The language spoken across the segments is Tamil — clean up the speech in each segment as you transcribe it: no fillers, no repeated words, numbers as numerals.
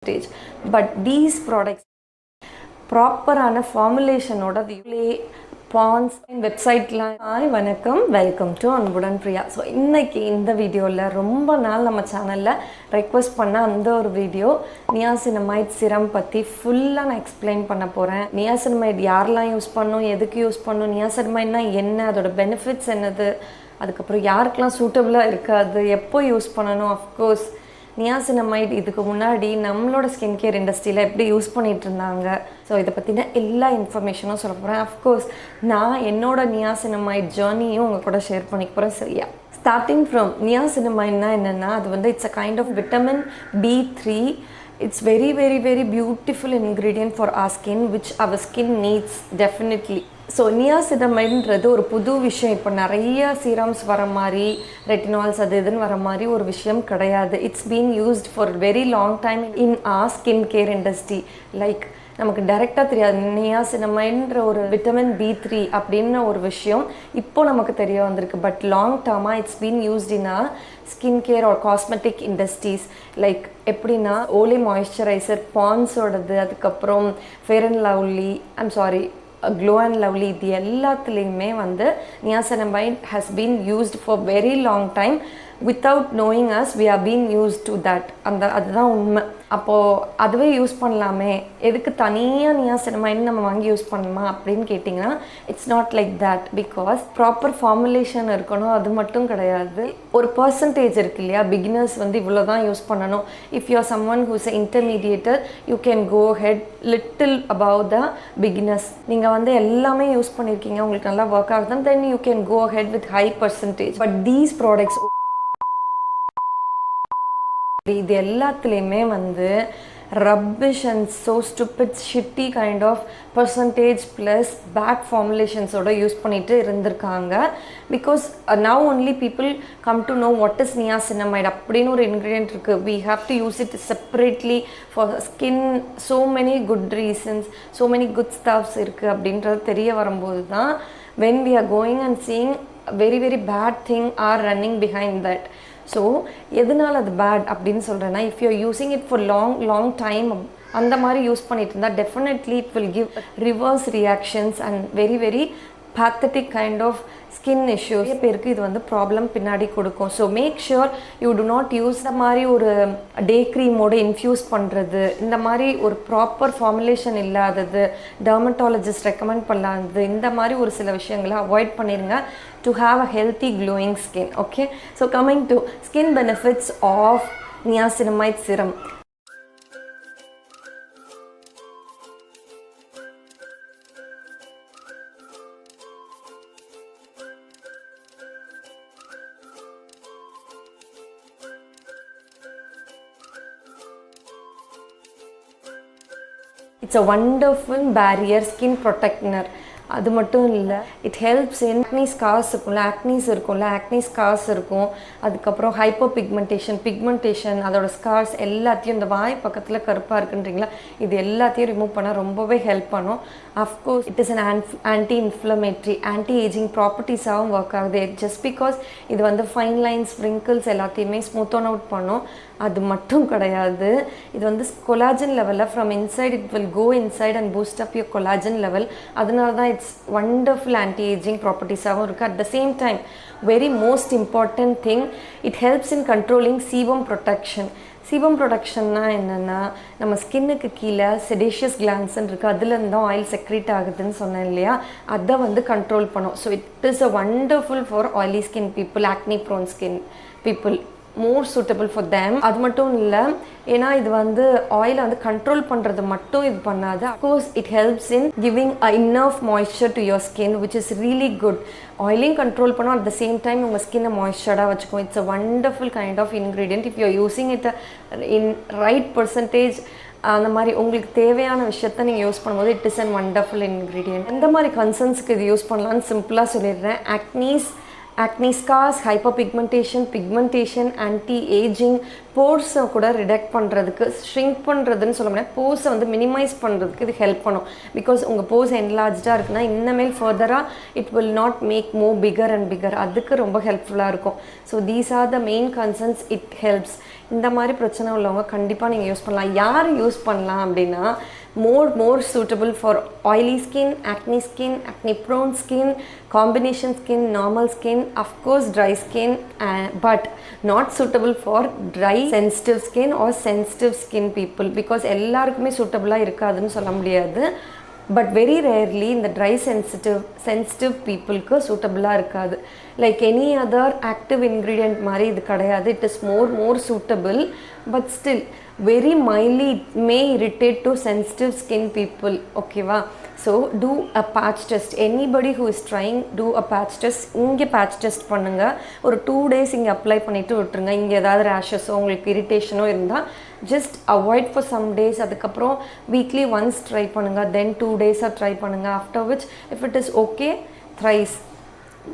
but these products proper ana formulation oda Pond's website la hi vanakkam welcome to Mrs Priya. So இன்னைக்கு இந்த வீடியோல ரொம்ப நாள் நம்ம சேனல்ல ரெக்வெஸ்ட் பண்ண அந்த ஒரு வீடியோ நியாசினமைட் சிரம் பத்தி ஃபுல்லா நான் எக்ஸ்பிளைன் பண்ண போறேன். நியாசினமைட் யாரெல்லாம் யூஸ் பண்ணனும், எதுக்கு யூஸ் பண்ணனும், நியாசினமைட்னா என்ன, அதோட பெனிஃபிட்ஸ் என்னது, அதுக்கு அப்புறம் யாருக்கெல்லாம் சூட்டபிளா இருக்காது, எப்போ யூஸ் பண்ணனும். ஆஃப் கோர்ஸ் நியாசினமைட் இதுக்கு முன்னாடி நம்மளோட ஸ்கின் கேர் இண்டஸ்ட்ரியில் எப்படி யூஸ் பண்ணிட்டு இருந்தாங்க, ஸோ இதை பற்றின எல்லா இன்ஃபர்மேஷனும் சொல்ல போகிறேன். அஃப்கோர்ஸ் நான் என்னோட நியாசினமைட் ஜேர்னியும் உங்கள் கூட ஷேர் பண்ணிக்க போகிறேன். சரியா, ஸ்டார்டிங் ஃப்ரம் நியாசினமைட்னா என்னென்னா, அது வந்து it's a kind of vitamin B3. It's very beautiful ingredient for our skin, which our skin needs definitely. So நியாசினமைட்ன்றது ஒரு புது விஷயம். இப்போ நிறைய சீரம்ஸ் வர மாதிரி, ரெட்டினால்ஸ் அது இதுன்னு வர மாதிரி ஒரு விஷயம் கிடையாது. It's been used for very long time in our skin care industry. Like நமக்கு டைரெக்டாக தெரியாது நியாசினமைட்ன்ற ஒரு விட்டமின் B3 அப்படின்ற ஒரு விஷயம் இப்போ நமக்கு தெரிய வந்திருக்கு. பட் லாங் டேர்மாக it's been used in our skin care or cosmetic industries. Like எப்படின்னா ஓலே மாய்ஸ்சரைசர், பாண்ட்ஸோடது, அதுக்கப்புறம் fair and lovely, glow and lovely, இது எல்லாத்துலேயுமே வந்து niacinamide has been used for very long time. Without knowing as we are been used to that. அதுதான் உண்மை. அப்போது அதுவே யூஸ் பண்ணலாமே, எதுக்கு தனியாக நியாசினமைட் நம்ம வாங்கி யூஸ் பண்ணணுமா அப்படின்னு கேட்டிங்கன்னா, it's not like that. Because proper formulation இருக்கணும், அது மட்டும் கிடையாது. ஒரு பர்சன்டேஜ் இருக்கு இல்லையா, பிகினர்ஸ் வந்து இவ்வளோ தான் யூஸ் பண்ணணும். If you are someone who's intermediator, you can go head little above the beginners. நீங்கள் வந்து எல்லாமே யூஸ் பண்ணியிருக்கீங்க, உங்களுக்கு நல்லா ஒர்க் ஆகுது, then you can go head with high percentage. But these products இது எல்லாத்துலேயுமே வந்து rubbish and so stupid shitty kind of percentage plus bad ஃபார்முலேஷன்ஸோட யூஸ் பண்ணிட்டு இருந்திருக்காங்க. Because now only people come to know what is niacinamide அப்படின்னு ஒரு இன்க்ரீடியன்ட் இருக்குது. We have to use it separately for skin. So many good reasons, so many good stuffs இருக்குது அப்படின்றது தெரிய வரும்போது தான் when we are going and seeing very bad thing are running behind that. So எதனால் அது பேட் அப்படின்னு சொல்கிறேன்னா, if you using it for long time அந்த மாதிரி யூஸ் பண்ணிட்டு இருந்தால் definitely it will give reverse reactions and very pathetic kind of skin issues. பேருக்கு இது வந்து ப்ராப்ளம் பின்னாடி கொடுக்கும். So make sure you do not use இந்த மாதிரி ஒரு டே க்ரீமோடு இன்ஃப்யூஸ் பண்ணுறது, இந்த மாதிரி ஒரு ப்ராப்பர் ஃபார்முலேஷன் இல்லாதது, டெர்மட்டாலஜிஸ்ட் ரெக்கமெண்ட் பண்ணாதது, இந்த மாதிரி ஒரு சில விஷயங்களை அவாய்ட் பண்ணிடுங்க to have a healthy glowing skin. Okay, so coming to skin benefits of niacinamide serum. It's a wonderful barrier skin protector. அது மட்டும் இல்லை, it helps in acne scars இருக்கும்ல, ஆக்னி ஸ்கார்ஸ் இருக்கும். அதுக்கப்புறம் ஹைப்பர் பிக்மெண்டேஷன், அதோட ஸ்கார்ஸ் எல்லாத்தையும், இந்த வாய் பக்கத்தில் கருப்பாக இருக்குன்றீங்களா, இது எல்லாத்தையும் ரிமூவ் பண்ண ரொம்பவே ஹெல்ப் பண்ணும். Of course it is an anti inflammatory, anti ageing ப்ராப்பர்ட்டிஸாகவும் ஒர்க் ஆகுது. ஜஸ்ட் பிகாஸ் இது வந்து ஃபைன் லைன்ஸ், ரிங்கிள்ஸ் எல்லாத்தையுமே ஸ்மூத் ஆன் அவுட் பண்ணும், அது மட்டும் கிடையாது. இது வந்து கொலாஜன் லெவலில் from inside it will go inside and boost up your collagen level. அதனால தான் இட்ஸ் வண்டர்ஃபுல் ஆன்டி ஏஜிங் ப்ராப்பர்ட்டிஸாகவும் இருக்குது. At the same time very most important thing, it helps in controlling sebum protection. Sebum ப்ரொடக்ஷன்னா என்னென்னா, நம்ம ஸ்கின்னுக்கு கீழே செடேஷியஸ் கிளான்ஸ்ன்னு இருக்குது, அதுலேருந்து தான் ஆயில் செக்ரேட் ஆகுதுன்னு சொன்னேன் இல்லையா, அதை வந்து கண்ட்ரோல் பண்ணும். So it is a wonderful for oily skin people, acne prone skin people, more suitable for them. அது மட்டும் இல்லை, ஏன்னா இது வந்து ஆயிலை வந்து கண்ட்ரோல் பண்ணுறது மட்டும் இது பண்ணாது. Of course it helps in giving a enough moisture to your skin, which is really good. ஆயிலையும் கண்ட்ரோல் பண்ணோம், அட் த சேம் டைம் உங்கள் ஸ்கின்னை மாய்ஸ்சராக வச்சுக்கும். It's a wonderful kind of ingredient. If you are using it in right percentage, அந்த மாதிரி உங்களுக்கு தேவையான விஷயத்த நீங்கள் யூஸ் பண்ணும்போது it is an wonderful ingredient. எந்த மாதிரி கன்சர்ன்ஸ்க்கு இது யூஸ் பண்ணலான்னு சிம்பிளாக சொல்லிடுறேன். acne scars, hyperpigmentation, anti-aging, pores கூட reduct பண்றதுக்கு, shrink பண்றதுன்னு சொல்ல முடியாது, pores வந்து minimize பண்றதுக்கு இது help பண்ணும். because உங்க pores enlarged இருக்குன்னா இன்னமேல் further it will not make more bigger and bigger. அதுக்கு ரொம்ப helpful இருக்கும். so these are the main concerns it helps. இந்த மாதிரி பிரச்சனை உள்ளவங்க கண்டிப்பாக நீங்கள் யூஸ் பண்ணலாம். யார் யூஸ் பண்ணலாம் அப்படின்னா, more suitable for oily skin, acne prone skin, combination skin, normal skin, of course dry skin, but not suitable for dry sensitive skin or sensitive skin people, because எல்லாருக்குமே சூட்டபிளாக இருக்காதுன்னு சொல்ல முடியாது. But very rarely in the dry sensitive people ku suitable irukadu. Like any other active ingredient mari idu kadayadu. It is more suitable, but still very mildly it may irritate to sensitive skin people. Okay va? So do a patch test. Anybody who is trying, do a patch test. Inge patch test பண்ணுங்க. ஒரு 2 days இங்க apply பண்ணிட்டு விட்டுருங்க. இங்க ஏதாவது rashes உங்களுக்கு irritation இருந்தா just avoid for some days. அதுக்கப்புறம் weekly once try பண்ணுங்க. Then 2 days try பண்ணுங்க. After which if it is okay, thrice.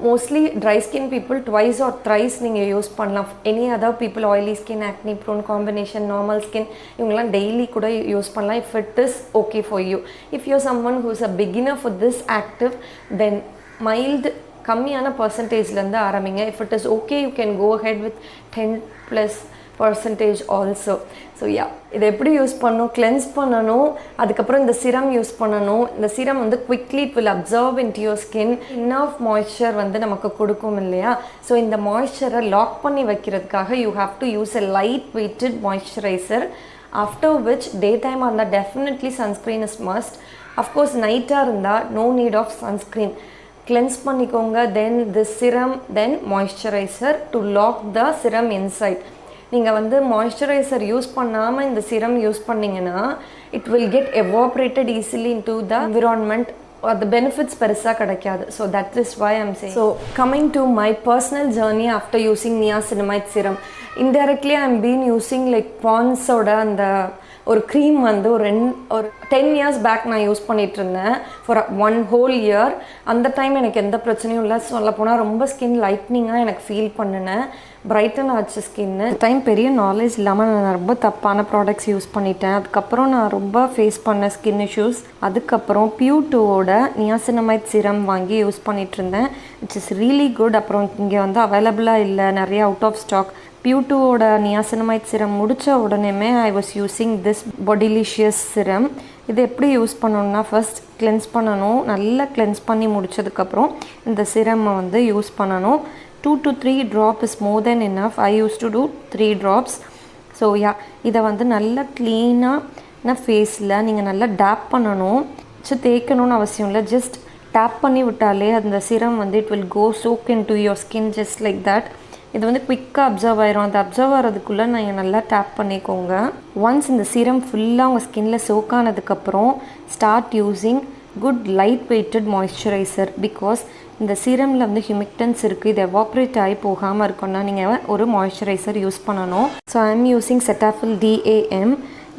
Mostly dry skin people twice or thrice நீங்க யூஸ் பண்ணலாம். Any other people oily skin, acne prone, combination, normal skin இவங்கலாம் daily கூட யூஸ் பண்ணலாம் if it is okay for you. If you're someone who is a beginner for this active, then mild கம்மியான percentageல இருந்து ஆரம்பிங்க. If it is okay, you can go ahead with 10+% also. So yeah, இதை எப்படி யூஸ் பண்ணணும், கிளென்ஸ் பண்ணணும், அதுக்கப்புறம் இந்த சிரம் யூஸ் பண்ணணும். இந்த சிரம் வந்து quickly it will absorb into your skin, enough moisture வந்து நமக்கு கொடுக்கும் இல்லையா. ஸோ இந்த மாய்ஸ்சரை லாக் பண்ணி வைக்கிறதுக்காக you have to use a light weighted moisturizer, after which daytime இருந்தால் definitely sunscreen is must. Of course நைட்டாக இருந்தால் no need of sunscreen. Cleanse பண்ணிக்கோங்க, then this serum, then moisturizer to lock the serum inside. நீங்கள் வந்து மாய்ஸ்சரைசர் யூஸ் பண்ணாமல் இந்த சிரம் யூஸ் பண்ணிங்கன்னா it will get evaporated easily in to the environment. the benefits பெருசாக கிடைக்காது. So that is why I'm saying. So coming to my personal journey after using niacinamide serum, indirectly I'm been using like Pond's ஓட அந்த ஒரு க்ரீம் வந்து ஒரு 10 years பேக் நான் யூஸ் பண்ணிகிட்டு இருந்தேன் ஃபார் 1 whole year. அந்த டைம் எனக்கு எந்த பிரச்சனையும் இல்லை. சொல்ல போனால் ரொம்ப ஸ்கின் லைட்னிங்காக எனக்கு ஃபீல் பண்ணினேன், பிரைட்டன் ஆச்சு ஸ்கின்னு. டைம் பெரிய நாலேஜ் இல்லாமல் நான் ரொம்ப தப்பான ப்ராடக்ட்ஸ் யூஸ் பண்ணிட்டேன். அதுக்கப்புறம் நான் ரொம்ப ஃபேஸ் பண்ண ஸ்கின் இஷ்யூஸ். அதுக்கப்புறம் Q2ஓட நியாசினமைட் சிரம் வாங்கி யூஸ் பண்ணிகிட்டு இருந்தேன், விச் இஸ் ரியலி குட். அப்புறம் இங்கே வந்து அவைலபிளாக இல்லை, நிறைய அவுட் ஆஃப் ஸ்டாக். Q2ஓட நியாசினமைட் சிரம் முடித்த உடனேமே I was using this Bodilicious serum. இது எப்படி யூஸ் பண்ணணும்னா, ஃபர்ஸ்ட் கிளென்ஸ் பண்ணணும். நல்லா கிளென்ஸ் பண்ணி முடித்ததுக்கப்புறம் இந்த சிரம்மை வந்து யூஸ் பண்ணணும். 2 to 3 drops is more than enough. I used to do 3 drops. So yeah, இதை வந்து நல்லா க்ளீனாக ஃபேஸில் நீங்கள் நல்லா டேப் பண்ணணும். தேய்க்கணும்னு அவசியம் இல்லை, ஜஸ்ட் டேப் பண்ணி விட்டாலே அந்த சிரம் வந்து it will go soak into your skin just like that. இது வந்து குவிக்காக அப்சர்வ் ஆயிரும். அது அப்சர்வ் ஆகிறதுக்குள்ளே நீங்கள் நல்லா டேப் பண்ணிக்கோங்க. ஒன்ஸ் இந்த சீரம் ஃபுல்லாக உங்கள் ஸ்கின்னில் சோக் ஆனதுக்கப்புறம் start using good light weighted moisturiser. Because இந்த சீரமில் வந்து ஹியூமிக்டன்ஸ் இருக்குது, இது எவாப்ரேட் ஆகி போகாமல் இருக்குன்னா நீங்கள் ஒரு மாய்ஸ்சரைசர் யூஸ் பண்ணணும். So I am using செட்டாஃபில் DAM.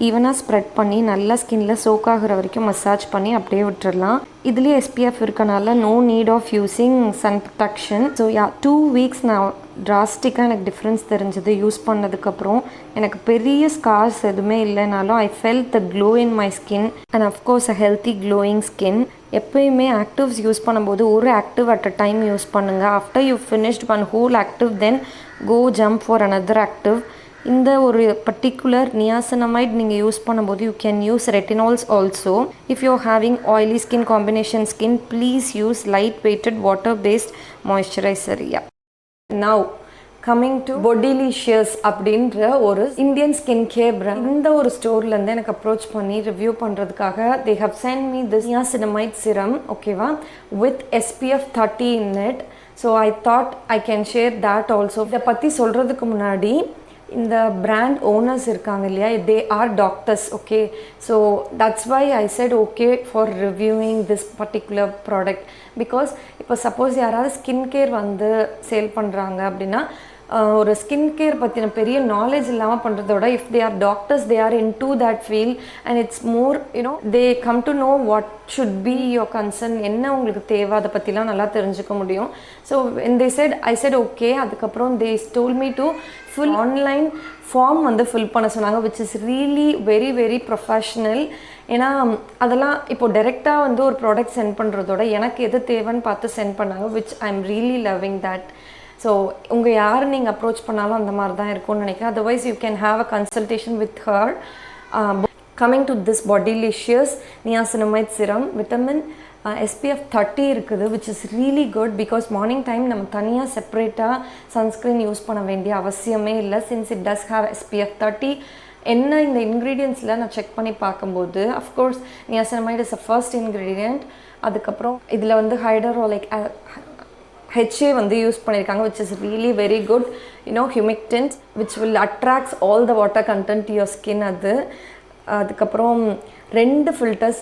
ஈவனாக ஸ்ப்ரெட் பண்ணி நல்லா ஸ்கின்னில் சோக் ஆகிற வரைக்கும் மசாஜ் பண்ணி அப்படியே விட்டுடலாம். இதுலேயே SPF இருக்கனால no need of using sun protection. So 2 weeks நான் ட்ராஸ்டிக்காக எனக்கு டிஃப்ரென்ஸ் தெரிஞ்சது யூஸ் பண்ணதுக்கப்புறம். எனக்கு பெரிய ஸ்கார்ஸ் எதுவுமே இல்லைனாலும் I felt the glow in my skin and of course a healthy glowing skin. எப்போயுமே ஆக்டிவ்ஸ் யூஸ் பண்ணும்போது ஒரு active at a time use பண்ணுங்கள். After you finished one whole active then go jump for another active. இந்த ஒரு பர்டிகுலர் நியாசினமைட் நீங்கள் யூஸ் பண்ணும்போது you can use retinols also. If you having oily skin, combination skin, please use light weighted water based moisturiser. Now coming to Bodilicious அப்படின்ற ஒரு இந்தியன் ஸ்கின் கேர் பிராண்ட். இந்த ஒரு ஸ்டோர்லேருந்து எனக்கு அப்ரோச் பண்ணி ரிவ்யூ பண்ணுறதுக்காக they have sent me this niacinamide serum, ஓகேவா, with SPF 30 in it. So I thought I can share that also. இதை பற்றி சொல்கிறதுக்கு முன்னாடி இந்த பிராண்ட் ஓனர்ஸ் இருக்காங்க இல்லையா, they are doctors, okay. So that's why I said okay for reviewing this particular product. Because இப்போ சப்போஸ் யாராவது ஸ்கின் கேர் வந்து சேல் பண்ணுறாங்க அப்படின்னா ஒரு ஸ்கின் கேர் பற்றின பெரிய நாலேஜ் இல்லாமல் பண்ணுறதோட if they are doctors, they are in to that field and it's more they come to know what should be your concern, என்ன உங்களுக்கு தேவை, அதை பற்றிலாம் நல்லா தெரிஞ்சுக்க முடியும். So they said I said okay. அதுக்கப்புறம் they told me to full online form வந்து ஃபில் பண்ண சொன்னாங்க, which is really very very professional. ஏன்னா அதெல்லாம் இப்போது டைரெக்டாக வந்து ஒரு ப்ராடக்ட் சென்ட் பண்ணுறதோட எனக்கு எது தேவைன்னு பார்த்து சென்ட் பண்ணாங்க, which I am really loving that. So உங்கள் யார் நீங்கள் அப்ரோச் பண்ணாலும் அந்த மாதிரி தான் இருக்கும்னு நினைக்கிறேன். Otherwise you can have a consultation with her. Coming to this Bodilicious Niacinamide serum, vitamin SPF 30 இருக்குது, which is really good because morning time நம்ம தனியாக செப்பரேட்டாக sunscreen யூஸ் பண்ண வேண்டிய அவசியமே இல்லை, since it does have SPF 30. என்ன இந்த இன்க்ரீடியன்ஸில் நான் செக் பண்ணி பார்க்கும்போது of course niacinamide is a first ingredient. அதுக்கப்புறம் இதில் வந்து ஹைடரோலைக் HA வந்து யூஸ் பண்ணியிருக்காங்க, which is really very good, you know, humectant which will attracts all the water content to your skin. அதுக்கப்புறம் 2 filters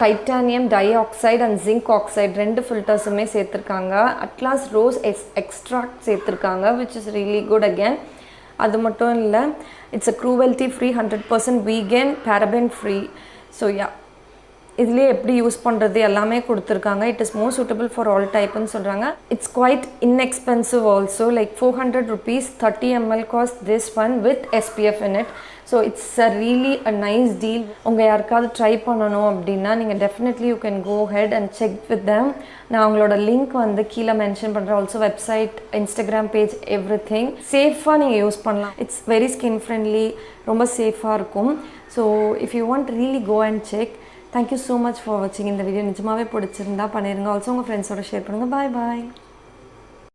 titanium di-oxide and Zinc-oxide 2 ஃபில்டர்ஸுமே சேர்த்துருக்காங்க. அட்லாஸ் ரோஸ் எக்ஸ்ட்ராக்ட் சேர்த்துருக்காங்க, which is really good again. அது மட்டும் இல்லை, it's a cruelty free, 100% vegan, paraben free. So yeah, இதுலேயே எப்படி யூஸ் பண்ணுறது எல்லாமே கொடுத்துருக்காங்க. It is more suitable for all டைப்புன்னு சொல்கிறாங்க. It's quite inexpensive also, like 400 rupees 30 ml cost this one with SPF in it. So it's a really a nice deal. உங்கள் யாருக்காவது ட்ரை பண்ணணும் அப்படின்னா நீங்கள் definitely you can go head and check with them. நான் அவங்களோட லிங்க் வந்து கீழே மென்ஷன் பண்ணுறேன். Also website, Instagram page, everything. சேஃபாக நீங்கள் யூஸ் பண்ணலாம். இட்ஸ் வெரி ஸ்கின் ஃப்ரெண்ட்லி, ரொம்ப சேஃபாக இருக்கும். So if you want really go and check. Thank you so much for watching இந்த வீடியோ. நிஜமாவே பிடிச்சிருந்தா பண்ணிருங்க. ஆல்சோ உங்கள் ஃப்ரெண்ட்ஸோட ஷேர் பண்ணுங்கள். பாய் பாய்.